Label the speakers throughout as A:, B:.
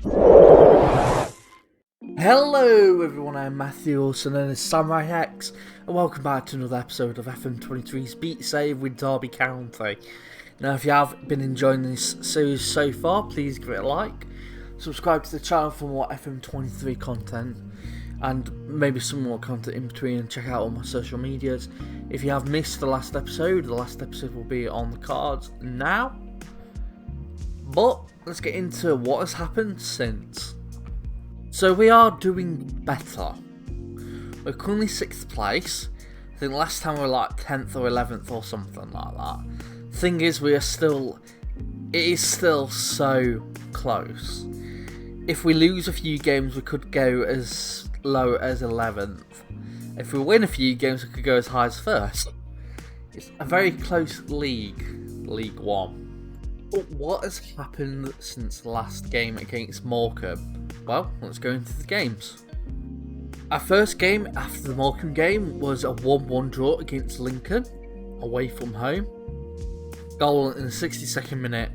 A: Hello everyone, I'm Matthew, also known as SamuraiHex, and welcome back to another episode of FM23's Beat Save with Derby County. Now if you have been enjoying this series so far, please give it a like, subscribe to the channel for more FM23 content, and maybe some more content in between, and check out all my social medias. If you have missed the last episode will be on the cards now. But let's get into what has happened since. So we are doing better. We're currently 6th place. I think last time we were like 10th or 11th or something like that. Thing is, it is still so close. If we lose a few games, we could go as low as 11th. If we win a few games, we could go as high as 1st. It's a very close league, League 1. But what has happened since the last game against Morecambe? Well, let's go into the games. Our first game after the Morecambe game was a 1-1 draw against Lincoln, away from home. Goal in the 62nd minute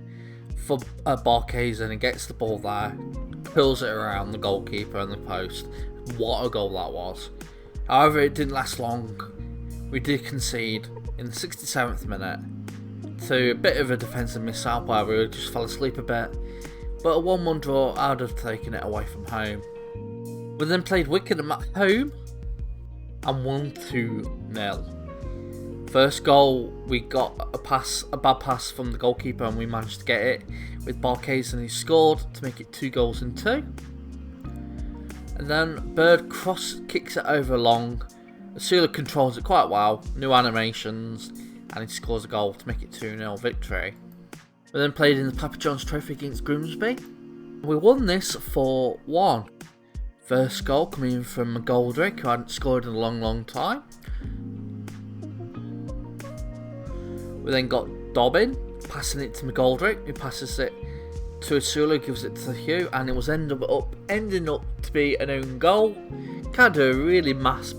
A: for Barkhazen, and gets the ball there, pulls it around the goalkeeper and the post. What a goal that was. However, it didn't last long. We did concede in the 67th minute to a bit of a defensive mishap where we just fell asleep a bit. But a 1-1 draw, I would have taken it away from home. We then played Wickham at home and won 2-0. First goal, we got a bad pass from the goalkeeper, and we managed to get it with Barkhazen, who scored to make it 2-2. And then Bird cross kicks it over long. Asula controls it quite well, new animations, and he scores a goal to make it 2-0 victory. We then played in the Papa John's Trophy against Grimsby. We won this 4-1. First goal coming in from McGoldrick, who hadn't scored in a long time. We then got Dobbin, passing it to McGoldrick, who passes it to Asula, gives it to Hugh, and it was ending up to be an own goal. Kind of a really mess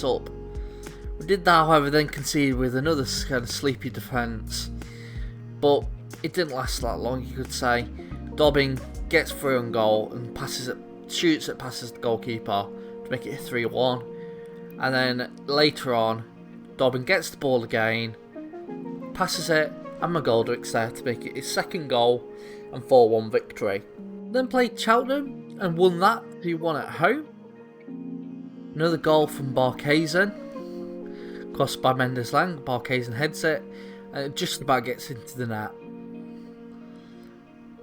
A: up. We did that, however, then conceded with another kind of sleepy defence. But it didn't last that long, you could say. Dobbin gets through on goal and passes the goalkeeper to make it a 3-1. And then later on, Dobbin gets the ball again, passes it, and McGoldrick's there to make it his second goal and 4-1 victory. Then played Cheltenham and won that 2-1 at home. Another goal from Barkhazen, crossed by Mendes-Lang. Barkhazen heads it, and it just about gets into the net.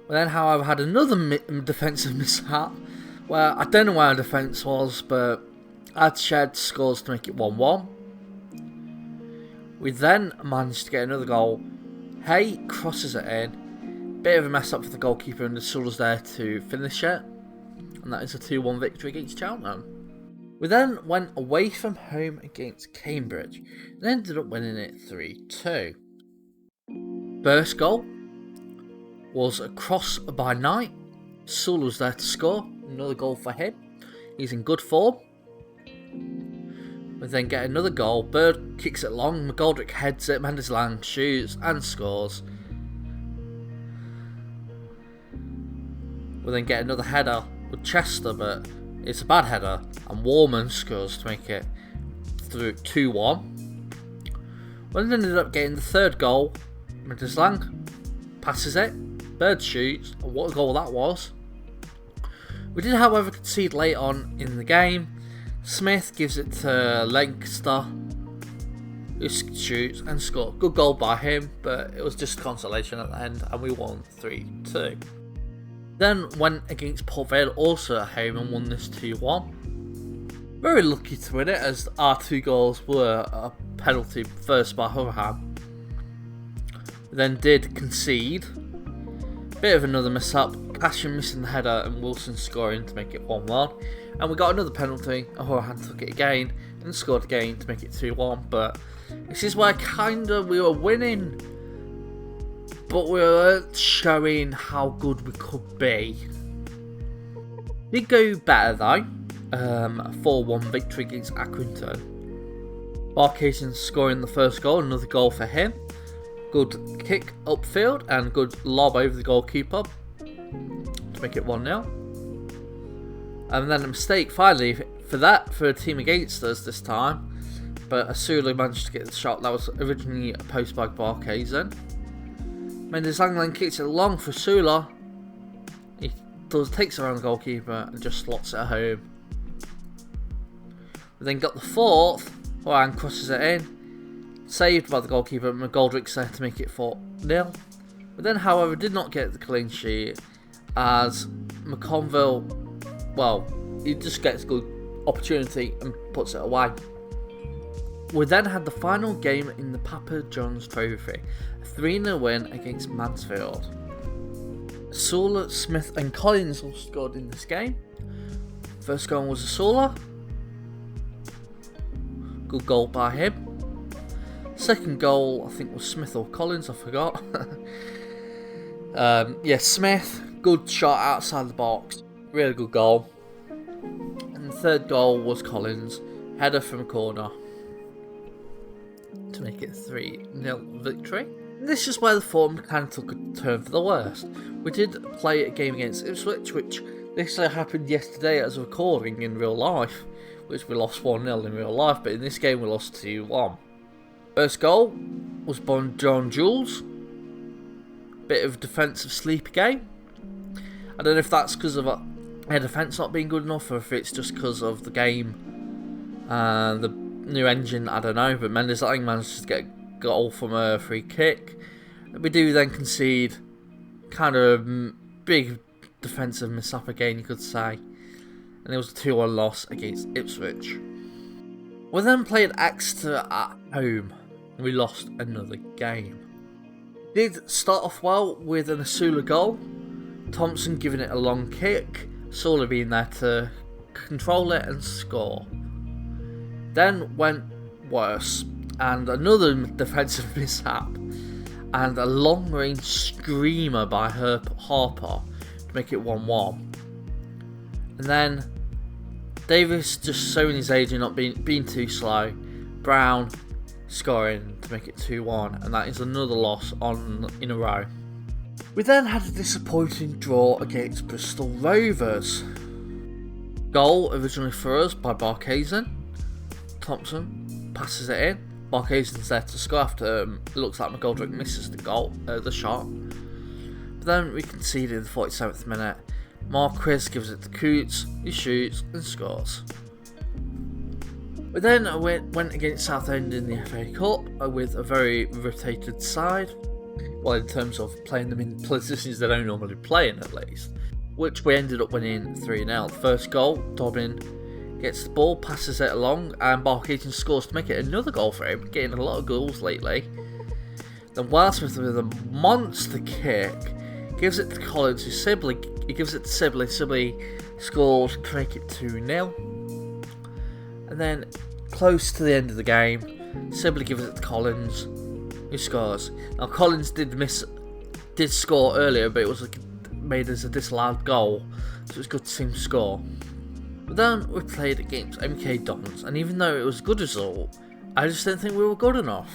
A: We then, however, had another defensive mishap, where I don't know where our defence was, but Adshed scores to make it 1-1. We then managed to get another goal. Hay crosses it in. Bit of a mess up for the goalkeeper, and the Sula's there to finish it. And that is a 2-1 victory against Cheltenham. We then went away from home against Cambridge and ended up winning it 3-2. First goal was a cross by Knight. Sula was there to score. Another goal for him. He's in good form. We then get another goal. Bird kicks it long. McGoldrick heads it. Mendes-Lang shoots and scores. We then get another header with Chester, but it's a bad header. And Warman scores to make it through 2-1. We then ended up getting the third goal. Mendes-Lang passes it. Bird shoots. What a goal that was. We did, however, concede late on in the game. Smith gives it to Lancaster, who shoots and scores. Good goal by him, but it was just consolation at the end, and we won 3-2. Then went against Port Vale, also at home, and won this 2-1. Very lucky to win it, as our two goals were a penalty first by Hurham. We then did concede. Bit of another mishap. Cashin missing the header and Wilson scoring to make it 1-1. And we got another penalty. Hurham took it again and scored again to make it 2-1. But this is where we were winning, but we weren't showing how good we could be. Did go better though. 4-1 victory against Accrington. Barkhazen scoring the first goal, another goal for him. Good kick upfield and good lob over the goalkeeper to make it 1-0. And then a mistake finally for a team against us this time. But Asula managed to get the shot. That was originally a post by Barkhazen. Mendes Langland kicks it long for Asula. He takes it around the goalkeeper and just slots it home. We then got the fourth. Ryan crosses it in. Saved by the goalkeeper. McGoldrick's there to make it 4-0. But then, however, did not get the clean sheet as McConville, well, he just gets a good opportunity and puts it away. We then had the final game in the Papa John's Trophy, a 3-0 win against Mansfield. Asula, Smith and Collins all scored in this game. First goal was Asula. Good goal by him. Second goal, I think, was Smith or Collins, I forgot. Yeah, Smith, good shot outside the box, really good goal. And the third goal was Collins, header from a corner to make it a 3-0 victory. And this is where the form kind of took a turn for the worst. We did play a game against Ipswich, which literally happened yesterday as a recording in real life, which we lost 1-0 in real life, but in this game we lost 2-1. First goal was by John Jules. Bit of defensive sleep game. I don't know if that's because of our defence not being good enough, or if it's just because of the game and the new engine, I don't know. But Mendes Langland managed to get a goal from a free kick. We do then concede kind of a big defensive mishap again, you could say. And it was a 2-1 loss against Ipswich. We then played Exeter at home. We lost another game. Did start off well with an Asula goal. Thompson giving it a long kick. Asula being there to control it and score. Then went worse. And another defensive mishap. And a long range screamer by Harper to make it 1-1. And then Davis just showing his age and not being too slow. Brown scoring to make it 2-1, and that is another loss in a row. We then had a disappointing draw against Bristol Rovers. Goal originally for us by Barkhazen. Thompson passes it in. Barkhazen's there to score after it looks like McGoldrick misses the shot. But then we conceded in the 47th minute. Marquis gives it to Coots, he shoots and scores. We then went against Southend in the FA Cup with a very rotated side. Well, in terms of playing them in positions they don't normally play in, at least. Which we ended up winning 3-0. First goal, Dobbin gets the ball, passes it along, and Barkhazen scores to make it another goal for him. Getting a lot of goals lately. Then Wildsmith with a monster kick gives it to Collins, he gives it to Sibley. Sibley scores to make it 2-0. And then, close to the end of the game, Sibley gives it to Collins, who scores. Now, Collins did score earlier, but it was made as a disallowed goal, so it was good to see him score. But then we played against MK Dons, and even though it was a good result, I just didn't think we were good enough.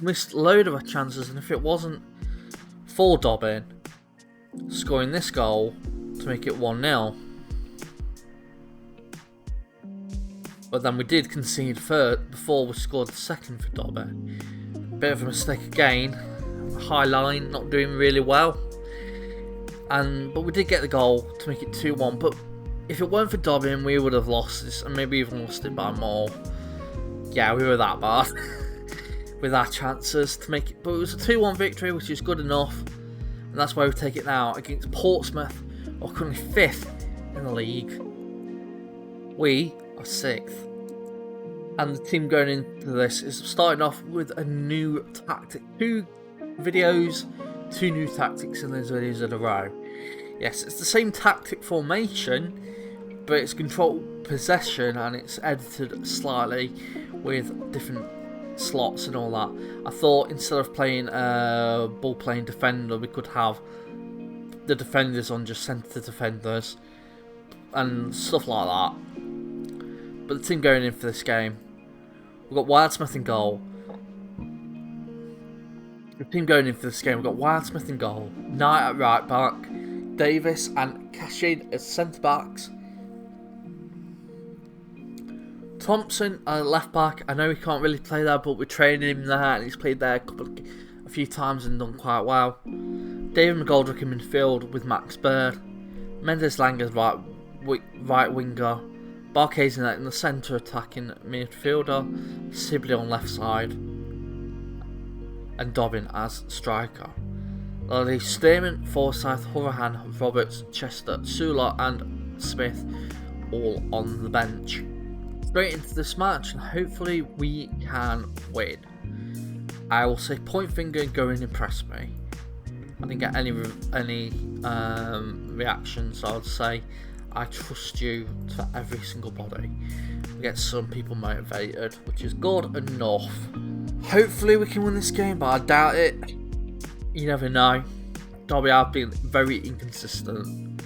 A: Missed a load of our chances, and if it wasn't for Dobbin scoring this goal to make it 1-0, but then we did concede third before we scored the second for Dobbin. Bit of a mistake again. High line, not doing really well. But we did get the goal to make it 2-1. But if it weren't for Dobbin, we would have lost this and maybe even lost it by more. Yeah, we were that bad with our chances to make it. But it was a 2-1 victory, which is good enough. And that's why we take it now against Portsmouth, or currently 5th in the league. We are 6th. And the team going into this is starting off with a new tactic. 2 videos, 2 new tactics in those videos in a row. Yes, it's the same tactic formation, but it's control possession and it's edited slightly with different slots and all that. I thought instead of playing a ball playing defender, we could have the defenders on just centre defenders and stuff like that. But the team going in for this game, we've got Wildsmith in goal. The team going in for this game, we've got Wildsmith in goal, Knight at right back, Davis and Cashin as centre-backs. Thompson, left back. I know he can't really play there, but we're training him there, and he's played there a few times and done quite well. David McGoldrick in midfield with Max Bird. Mendes Lang as right winger. Barkes in the centre attacking midfielder. Sibley on left side. And Dobbin as striker. Lally Stearman, Forsyth, Horahan, Roberts, Chester, Sula and Smith all on the bench. Straight into this match, and hopefully we can win. I will say point finger and go and impress me. I didn't get any reactions, so I would say I trust you to every single body. We get some people motivated, which is good enough. Hopefully we can win this game, but I doubt it. You never know. Derby have been very inconsistent.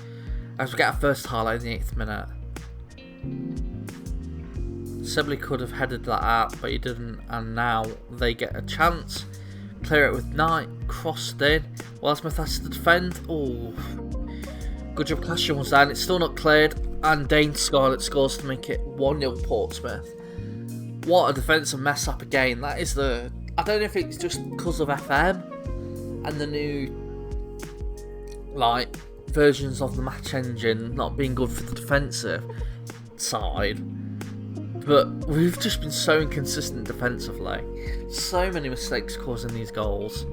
A: As we get our first highlight in the 8th minute. Sibley could have headed that out, but he didn't, and now they get a chance. Clear it with Knight, crossed in. Smith has to defend. Oh, good job. Cashin was down. It's still not cleared, and Dane Scarlett scores to make it 1-0 Portsmouth. What a defensive mess up again. That is the. I don't know if it's just because of FM and the new versions of the match engine not being good for the defensive side. But we've just been so inconsistent defensively. So many mistakes causing these goals.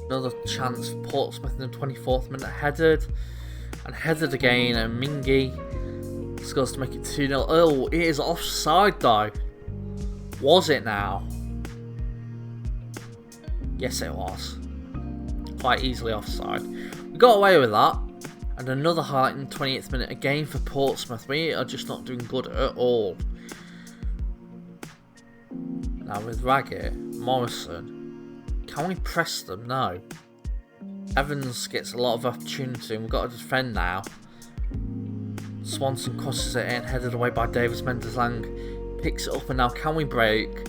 A: Another chance for Portsmouth in the 24th minute, headed again, and Mingy scores to make it 2-0. Oh, it is offside though. Was it now? Yes, it was. Quite easily offside. We got away with that. And another highlight in the 28th minute again for Portsmouth. We are just not doing good at all. Now with Raggett, Morrison, can we press them? No. Evans gets a lot of opportunity and we've got to defend now. Swanson crosses it in, headed away by Davis. Mendes Lang picks it up, and now can we break?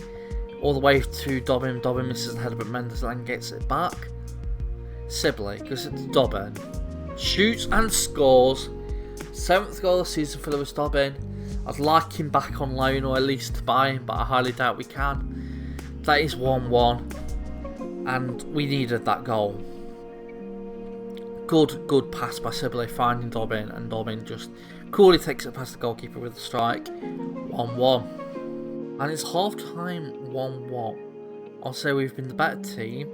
A: All the way to Dobbin. Dobbin misses the header, but Mendes Lang gets it back. Sibley goes it to Dobbin. Shoots and scores. 7th goal of the season for Lewis Dobbin. I'd like him back on loan, or at least to buy him, but I highly doubt we can. That is 1-1, and we needed that goal. Good pass by Sibley, finding Dobbin, and Dobbin just coolly takes it past the goalkeeper with a strike. 1-1. And it's half time 1-1. I'll say we've been the better team,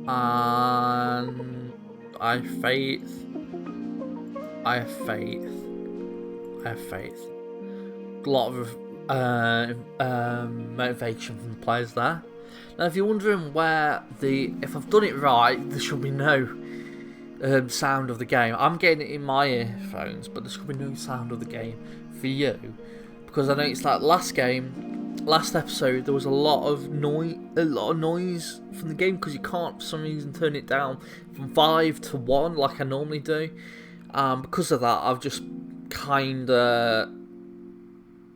A: and I have faith. A lot of motivation from the players there. Now, if you're wondering if I've done it right, there should be no sound of the game. I'm getting it in my earphones, but there should be no sound of the game for you, because I noticed that last episode, there was a lot of noise from the game, because you can't for some reason turn it down from 5 to 1 like I normally do. Because of that, I've just kind of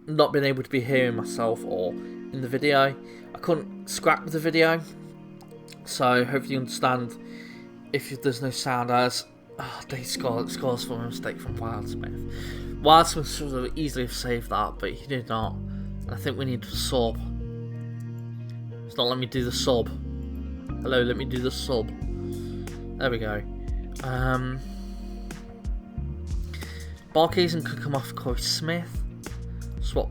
A: not been able to be hearing myself or in the video. I couldn't scrap the video, so hopefully you understand if there's no sound, as they scores for a mistake from Wildsmith. Wildsmith should have easily saved that, but he did not, and I think we need a sub. It's not letting me do the sub. Hello, let me do the sub. There we go. Barkesen could come off Corey Smith. Swap.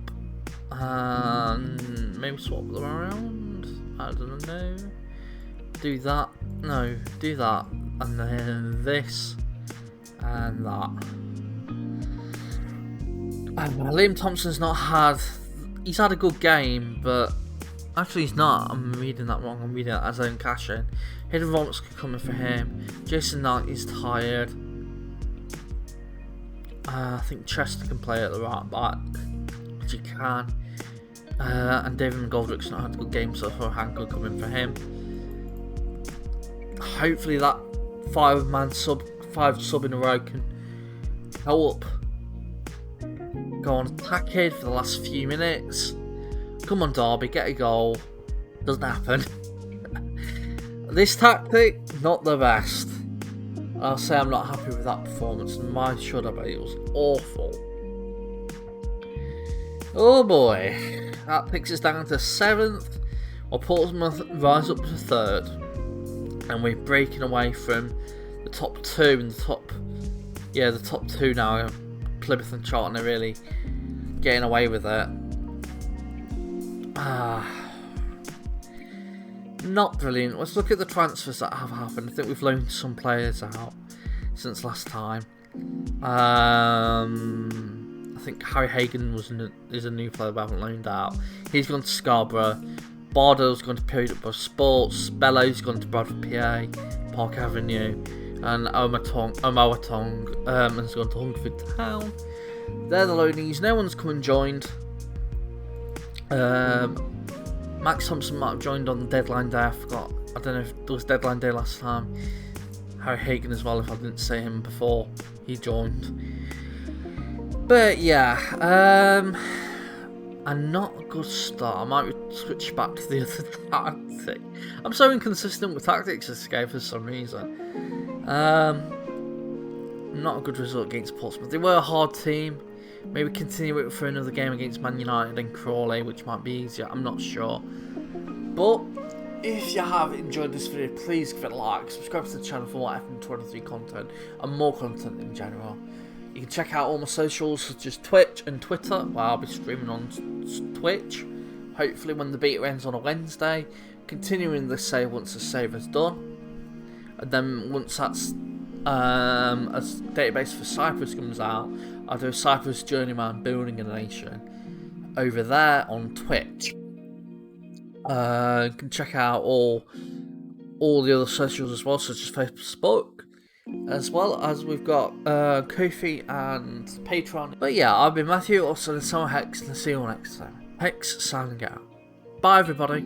A: Maybe swap them around. I don't know. Do that. No, do that. And then this. And that. Liam Thompson's not had. He's had a good game, but actually he's not. I'm reading that wrong. I'm reading it as own Cashin. Hayden Roberts could come in for him. Jason Knight is tired. I think Chester can play at the right back, which he can. And David McGoldrick's not had a good game, so Horahan could come in for him. Hopefully that 5 sub in a row can help. Go on attacking for the last few minutes. Come on, Derby, get a goal. Doesn't happen. This tactic, not the best. I'll say I'm not happy with that performance, and why should I be? It was awful. Oh boy, that takes us down to 7th, while Portsmouth rise up to 3rd, and we're breaking away from the top 2 and the top 2 now. Plymouth and Charlton are really getting away with it. Not brilliant. Let's look at the transfers that have happened. I think we've loaned some players out since last time. I think Harry Hagan is a new player we haven't loaned out. He's gone to Scarborough. Bardell's gone to Peterborough Sports. Bellows gone to Bradford PA, Park Avenue, and Omawatong has gone to Hungerford Town. They're the loanees. No one's come and joined. Max Thompson might have joined on the deadline day. I forgot. I don't know if there was deadline day last time. Harry Hagan as well, if I didn't see him before he joined. But yeah, and not a good start. I might switch back to the other tactic. I'm so inconsistent with tactics this game for some reason. Not a good result against Portsmouth. They were a hard team. Maybe continue it for another game against Man United and Crawley, which might be easier. I'm not sure. But if you have enjoyed this video, please give it a like, subscribe to the channel for more FM23 content and more content in general. You can check out all my socials such as Twitch and Twitter, where I'll be streaming on Twitch. Hopefully when the beta ends on a Wednesday. Continuing the save once the save is done. And then once that's a database for Cyprus comes out, I'll do a Cyprus Journeyman Building a Nation over there on Twitch. You can check out all the other socials as well, such as Facebook, as well as we've got Ko-fi and Patreon. But yeah, I've been Matthew, also the SamuraiHex, and I'll see you all next time. Hex signing out. Bye everybody.